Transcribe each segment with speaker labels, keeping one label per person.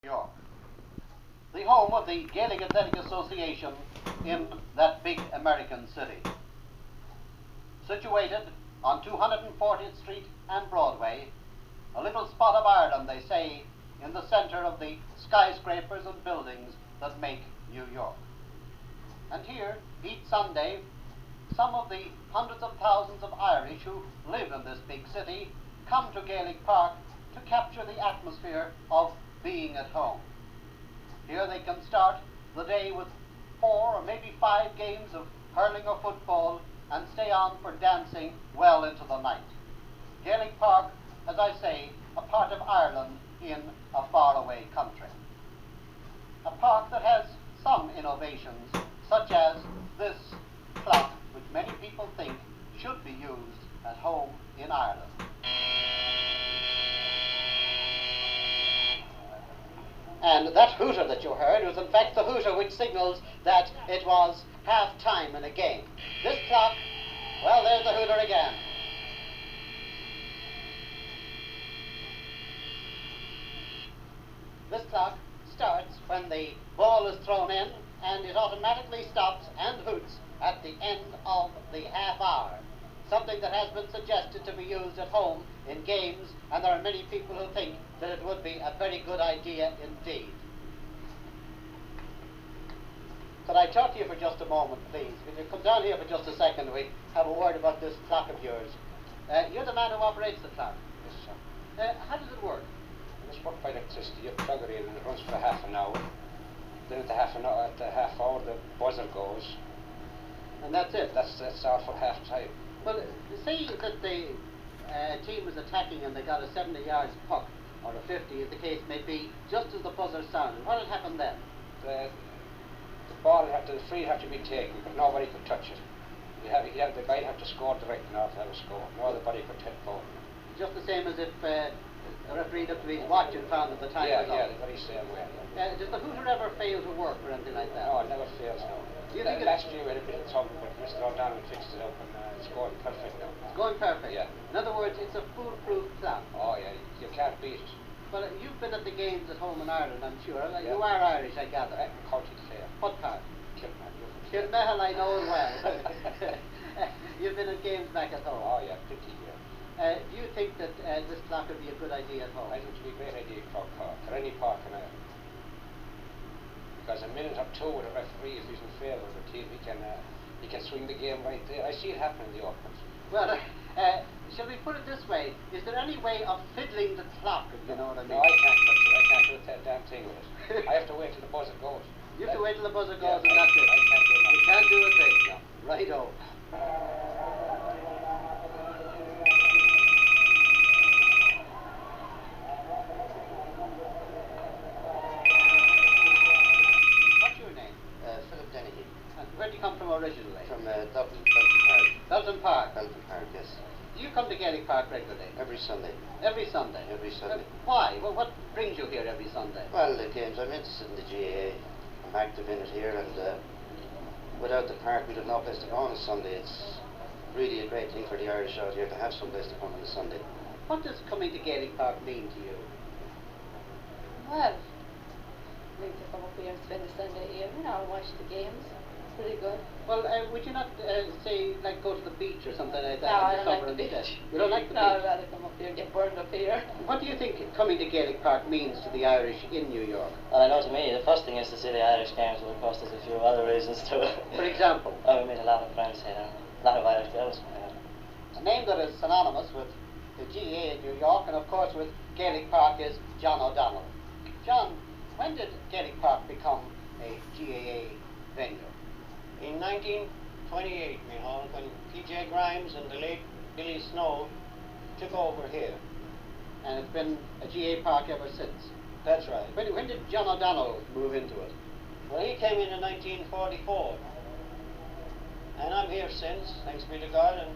Speaker 1: York, the home of the Gaelic Athletic Association in that big American city. Situated on 240th Street and Broadway, a little spot of Ireland, they say, in the center of the skyscrapers and buildings that make New York. And here, each Sunday, some of the hundreds of thousands of Irish who live in this big city come to Gaelic Park to capture the atmosphere of being at home. Here they can start the day with 4 or maybe 5 games of hurling or football and stay on for dancing well into the night. Gaelic Park, as I say, a part of Ireland in a faraway country. A park that has some innovations, such as this clock, which many people think should be used at home in Ireland. And that hooter that you heard was in fact the hooter which signals that it was half-time in a game. This clock, well, there's the hooter again. This clock starts when the ball is thrown in, and it automatically stops and hoots at the end of the half hour. Something that has been suggested to be used at home in games, and there are many people who think that it would be a very good idea indeed. Could I talk to you for just a moment, please? Could you come down here for just a second? We have a word about this clock of yours. You're the man who operates the clock.
Speaker 2: Yes, sir.
Speaker 1: How does it work?
Speaker 2: It's worked by electricity. You plug it in and it runs for half an hour. Then at the half hour, the buzzer goes.
Speaker 1: And that's it?
Speaker 2: That's all for half time.
Speaker 1: Well, say that the team was attacking and they got a 70 yards puck, or a 50 as the case may be, just as the buzzer sounded. What had happened then?
Speaker 2: The ball the free had to be taken, but nobody could touch it. The guy had to score direct in order to have a score. No other body could hit ball.
Speaker 1: Just the same as if a referee looked at his watch and found that the time was up.
Speaker 2: Yeah, the very same way.
Speaker 1: Does the hooter ever fail to work or anything like that?
Speaker 2: No, it never fails, no.
Speaker 1: Do you think
Speaker 2: last year we had a bit of trouble, but Mr. O'Donnell fixed it up and it's going perfect now.
Speaker 1: It's going perfect?
Speaker 2: Yeah.
Speaker 1: In other words, it's a foolproof clock.
Speaker 2: Oh yeah, you can't beat it.
Speaker 1: Well, you've been at the games at home in Ireland, I'm sure.
Speaker 2: Yeah.
Speaker 1: You are Irish, I gather.
Speaker 2: County Clare.
Speaker 1: What part?
Speaker 2: Kilmahal.
Speaker 1: Kilmahal, I know it well. You've been at games back at home.
Speaker 2: Oh yeah, plenty here.
Speaker 1: Do you think that this clock would be a good idea at home?
Speaker 2: I think it would be a great idea for Park, or any park in Ireland. Because a minute or two with a referee, if he's in favour of the team, he can swing the game right there. I see it happen in the Opens.
Speaker 1: Well, shall we put it this way? Is there any way of fiddling the clock, if you know what I mean?
Speaker 2: No, I can't touch it. I can't do that damn thing with it. I have to wait till the buzzer goes.
Speaker 1: You have to wait till the buzzer goes
Speaker 2: Yeah,
Speaker 1: and that's it.
Speaker 2: I can't do that.
Speaker 1: You can't do a thing.
Speaker 2: No.
Speaker 1: Righto. Where do you come from originally?
Speaker 3: From Dublin Park.
Speaker 1: Dalton Park.
Speaker 3: Dalton Park, yes.
Speaker 1: Do you come to Gaelic Park regularly?
Speaker 3: Every Sunday.
Speaker 1: Every Sunday?
Speaker 3: Every Sunday.
Speaker 1: Why? Well, what brings you here every Sunday?
Speaker 3: Well, the games, I'm interested in the GAA. I'm active in it here, and without the park, we'd have no place to go on a Sunday. It's really a great thing for the Irish out here to have some place to come on a Sunday.
Speaker 1: What does coming to Gaelic Park mean to you?
Speaker 4: Well, we to come up here and spend the Sunday here, and watch the games. Pretty good.
Speaker 1: Well, would you not say, like, go to the beach or something like that?
Speaker 4: No,
Speaker 1: in
Speaker 4: I don't
Speaker 1: summer
Speaker 4: like the
Speaker 1: instead?
Speaker 4: beach.
Speaker 1: You don't like the
Speaker 4: No, I'd
Speaker 1: beach?
Speaker 4: rather come up here and get burned up here.
Speaker 1: What do you think coming to Gaelic Park means to the Irish in New York?
Speaker 5: Well, I know to me, the first thing is to see the Irish games, but of course there's a few other reasons too.
Speaker 1: For example?
Speaker 5: Oh, we meet a lot of friends here, a lot of Irish girls.
Speaker 1: A name that is synonymous with the GAA in New York and of course with Gaelic Park is John O'Donnell. John, when did Gaelic Park become a GAA venue?
Speaker 6: In 1928, when P.J. Grimes and the late Billy Snow took over here.
Speaker 1: And it's been a GAA park ever since.
Speaker 6: That's right.
Speaker 1: When did John O'Donnell move into it?
Speaker 6: Well, he came in 1944. And I'm here since, thanks be to God, and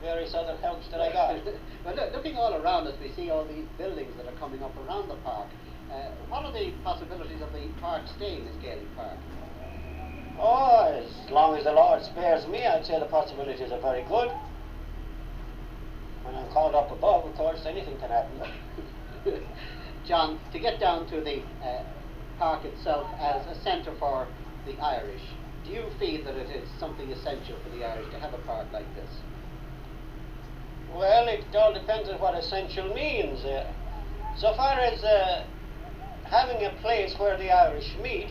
Speaker 6: various other helps that I got.
Speaker 1: Well, looking all around us, we see all these buildings that are coming up around the park. What are the possibilities of the park staying as Gaelic Park?
Speaker 6: Oh, as long as the Lord spares me, I'd say the possibilities are very good. When I'm called up above, of course, anything can happen.
Speaker 1: John, to get down to the park itself as a centre for the Irish, do you feel that it is something essential for the Irish to have a park like this?
Speaker 6: Well, it all depends on what essential means. So far as having a place where the Irish meet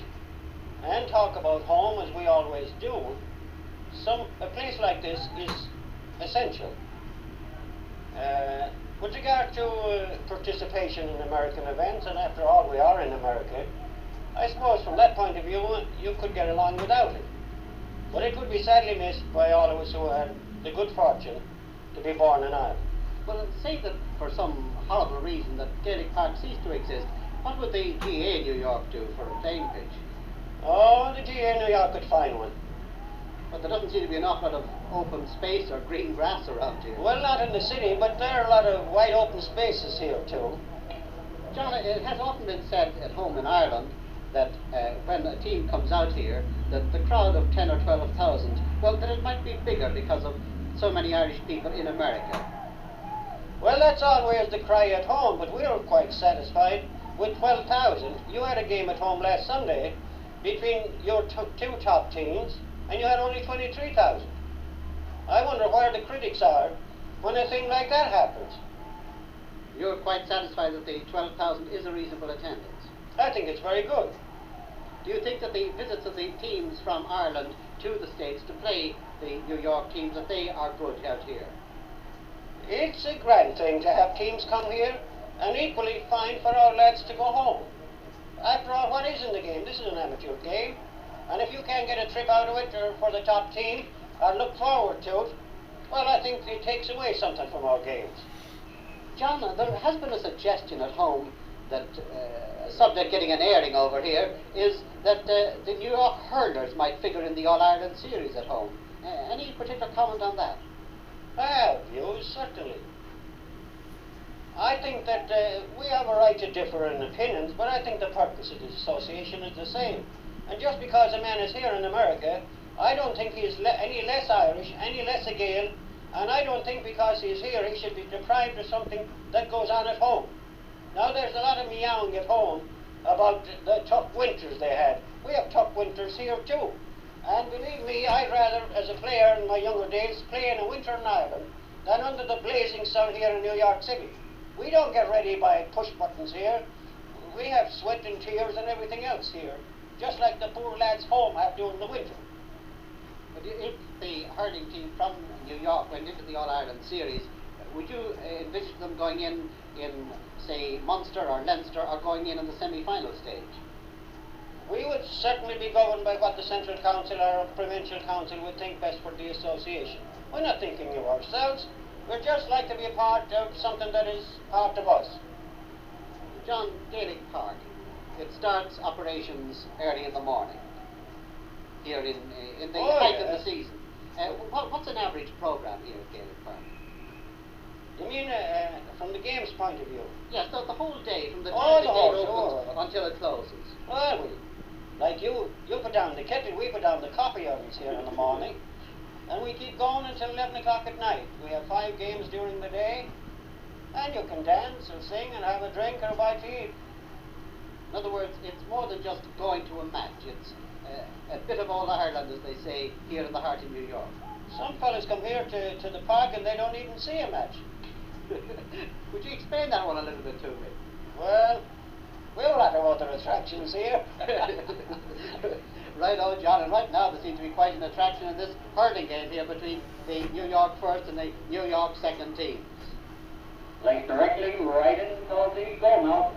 Speaker 6: and talk about home as we always do, a place like this is essential. With regard to participation in American events, and after all we are in America, I suppose from that point of view you could get along without it. But it would be sadly missed by all of us who had the good fortune to be born in Ireland.
Speaker 1: Well, say that for some horrible reason that Gaelic Park ceased to exist, what would the GA New York do for a playing pitch?
Speaker 6: Oh, the GA New York could find one.
Speaker 1: But there doesn't seem to be an awful lot of open space or green grass around here.
Speaker 6: Well, not in the city, but there are a lot of wide open spaces here too.
Speaker 1: John, it has often been said at home in Ireland that when a team comes out here, that the crowd of 10 or 12,000, well, that it might be bigger because of so many Irish people in America.
Speaker 6: Well, that's always the cry at home, but we're quite satisfied with 12,000. You had a game at home last Sunday between your two top teams, and you had only 23,000. I wonder where the critics are when a thing like that happens.
Speaker 1: You're quite satisfied that the 12,000 is a reasonable attendance?
Speaker 6: I think it's very good.
Speaker 1: Do you think that the visits of the teams from Ireland to the States to play the New York teams, that they are good out here?
Speaker 6: It's a grand thing to have teams come here, and equally fine for our lads to go home. After all, what is in the game? This is an amateur game, and if you can't get a trip out of it or for the top team, or look forward to it, well, I think it takes away something from our games.
Speaker 1: John, there has been a suggestion at home that a subject getting an airing over here is that the New York hurlers might figure in the All-Ireland series at home. Any particular comment on that?
Speaker 6: I have views, certainly. I think that we have a right to differ in opinions, but I think the purpose of this association is the same. And just because a man is here in America, I don't think he is any less Irish, any less a Gael, and I don't think because he is here he should be deprived of something that goes on at home. Now there's a lot of meowing at home about the tough winters they had. We have tough winters here too. And believe me, I'd rather, as a player in my younger days, play in a winter in Ireland than under the blazing sun here in New York City. We don't get ready by push buttons here. We have sweat and tears and everything else here, just like the poor lads home have during the winter.
Speaker 1: But if the hurling team from New York went into the All-Ireland series, would you envisage them going in, say, Munster or Leinster, or going in the semi-final stage?
Speaker 6: We would certainly be governed by what the Central Council or Provincial Council would think best for the association. We're not thinking of ourselves. We'd just like to be a part of something that is part of us.
Speaker 1: John, Gaelic Park, it starts operations early in the morning here in the height of the season. What's an average program here at Gaelic Park?
Speaker 6: You mean from the game's point of view?
Speaker 1: Yes, so the whole day, from the time the gate opens until it closes.
Speaker 6: Well, like you put down the kettle, we put down the coffee ovens here in the morning, and we keep going until 11 o'clock at night. We have 5 games during the day, and you can dance and sing and have a drink or a bite to eat.
Speaker 1: In other words, it's more than just going to a match. It's a bit of all Ireland, as they say, here in the heart of New York.
Speaker 6: Some fellas come here to the park and they don't even see a match.
Speaker 1: Would you explain that one a little bit to me?
Speaker 6: Well, we're a lot of other attractions here.
Speaker 1: Right on, John, and right now there seems to be quite an attraction in this hurling game here between the New York first and the New York second teams.
Speaker 7: Like directly right in towards the goal now.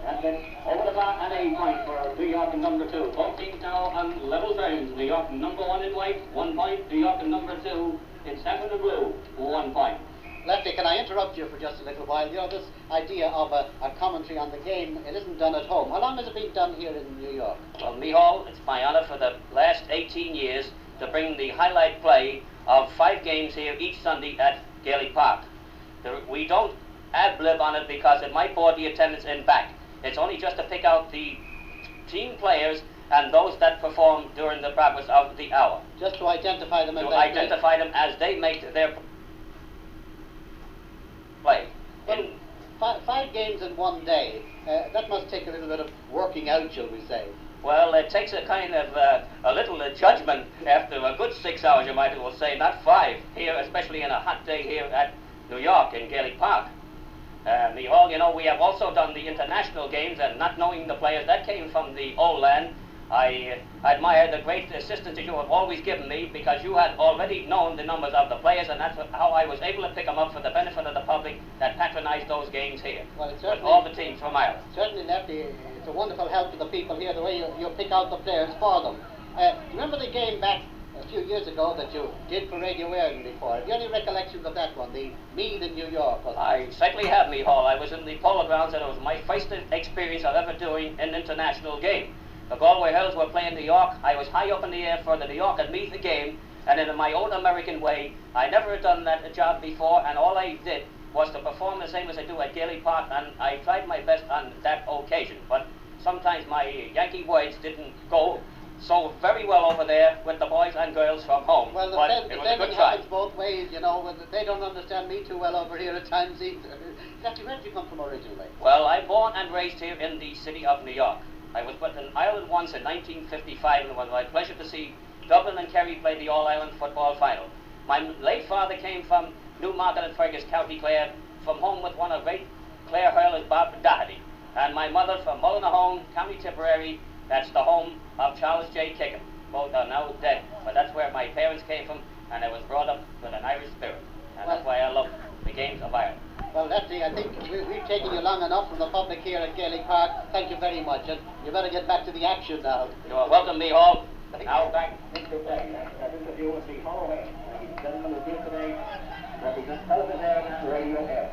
Speaker 7: And then over the bar and a point for New York number 2. Both teams now on level terms. New York number 1 in white, 1 point. New York number 2 in saffron and blue, 1 point.
Speaker 1: Lefty, can I interrupt you for just a little while? You know, this idea of a commentary on the game, it isn't done at home. How long has it been done here in New York?
Speaker 8: Well, Mihal, it's my honour for the last 18 years to bring the highlight play of 5 games here each Sunday at Gaelic Park. We don't ad-lib on it because it might bore the attendance in back. It's only just to pick out the team players and those that perform during the progress of the hour.
Speaker 1: Just to identify them as
Speaker 8: to identify them as they make their play.
Speaker 1: Well, five games in one day. That must take a little bit of working out, shall we say.
Speaker 8: Well, it takes a kind of a little judgment after a good 6 hours, you might as well say, not 5, here, especially in a hot day here at New York in Gaelic Park. Hall, you know, we have also done the international games, and not knowing the players that came from the old land, I admire the great assistance that you have always given me, because you had already known the numbers of the players, and that's how I was able to pick them up for the benefit of the public that patronized those games here,
Speaker 1: well,
Speaker 8: with all the teams from Ireland.
Speaker 1: Certainly, Lefty, it's a wonderful help to the people here, the way you pick out the players for them. Remember the game back a few years ago that you did for Radio Ireland before? Have you any recollections of that one, the Meath in New York?
Speaker 8: I certainly have, Hall. I was in the polo grounds, and it was my first experience of ever doing an international game. The Galway Hills were playing New York. I was high up in the air for the New York and Meath game, and in my own American way, I never had done that job before, and all I did was to perform the same as I do at Gaelic Park, and I tried my best on that occasion. But sometimes my Yankee words didn't go so very well over there with the boys and girls from home.
Speaker 1: Well,
Speaker 8: but it was a good try.
Speaker 1: Happens both ways, you know. They don't understand me too well over here at times either. Jackie, where did you come from originally?
Speaker 8: Well, I'm born and raised here in the city of New York. I was with in Ireland once in 1955, and it was my pleasure to see Dublin and Kerry play the All-Ireland football final. My late father came from Newmarket and Fergus, County Clare, from home with one of great Clare hurlers, Bob Doherty. And my mother from Mullinahone, County Tipperary, that's the home of Charles J. Kickham. Both are now dead, but that's where my parents came from, and I was brought up with an Irish spirit. And that's why I love the games of Ireland.
Speaker 1: Well, Lefty, I think we've taken you long enough from the public here at Gaelic Park. Thank you very much, and you better get back to the action now.
Speaker 8: You are welcome, Hall.
Speaker 7: Now back into play. That interview with the Hall Ladies and gentlemen, is here today. Represent Television and Radio Air.